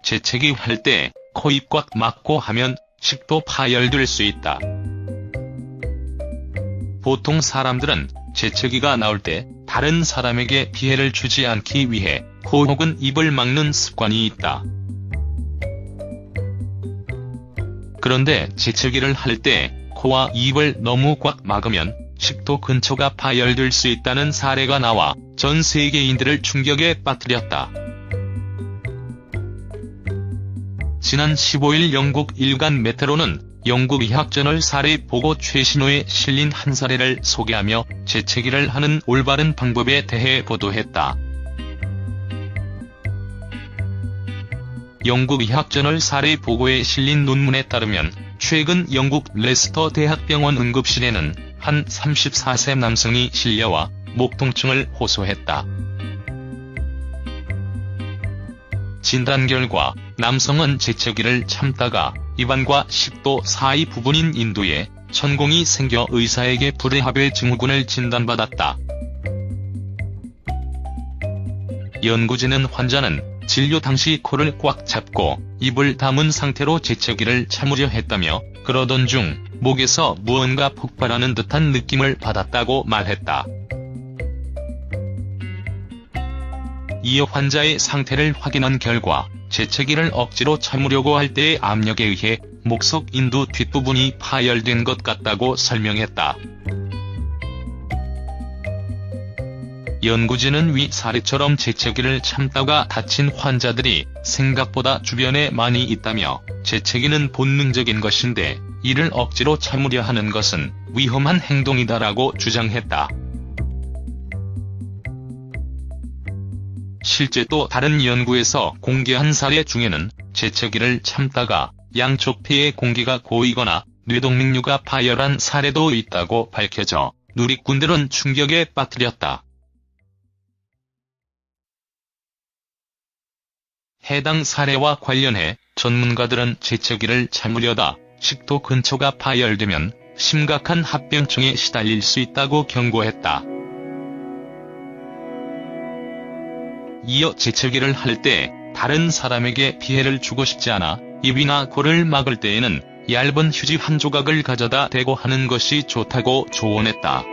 재채기 할 때 코 입 꽉 막고 하면 식도 파열될 수 있다. 보통 사람들은 재채기가 나올 때 다른 사람에게 피해를 주지 않기 위해 코 혹은 입을 막는 습관이 있다. 그런데 재채기를 할 때 코와 입을 너무 꽉 막으면 식도 근처가 파열될 수 있다는 사례가 나와 전 세계인들을 충격에 빠뜨렸다. 지난 15일 영국 일간 메트로는 영국 의학저널 사례 보고 최신호에 실린 한 사례를 소개하며 재채기를 하는 올바른 방법에 대해 보도했다. 영국 의학저널 사례 보고에 실린 논문에 따르면 최근 영국 레스터 대학병원 응급실에는 한 34세 남성이 실려와 목 통증을 호소했다. 진단 결과 남성은 재채기를 참다가 입안과 식도 사이 부분인 인두에 천공이 생겨 의사에게 불의합의 증후군을 진단받았다. 연구진은 환자는 진료 당시 코를 꽉 잡고 입을 다문 상태로 재채기를 참으려 했다며 그러던 중 목에서 무언가 폭발하는 듯한 느낌을 받았다고 말했다. 이어 환자의 상태를 확인한 결과 재채기를 억지로 참으려고 할 때의 압력에 의해 목속 인두 뒷부분이 파열된 것 같다고 설명했다. 연구진은 위 사례처럼 재채기를 참다가 다친 환자들이 생각보다 주변에 많이 있다며 재채기는 본능적인 것인데 이를 억지로 참으려 하는 것은 위험한 행동이다라고 주장했다. 실제 또 다른 연구에서 공개한 사례 중에는 재채기를 참다가 양쪽 폐에 공기가 고이거나 뇌동맥류가 파열한 사례도 있다고 밝혀져 누리꾼들은 충격에 빠뜨렸다. 해당 사례와 관련해 전문가들은 재채기를 참으려다 식도 근처가 파열되면 심각한 합병증에 시달릴 수 있다고 경고했다. 이어 재채기를 할 때 다른 사람에게 피해를 주고 싶지 않아 입이나 코를 막을 때에는 얇은 휴지 한 조각을 가져다 대고 하는 것이 좋다고 조언했다.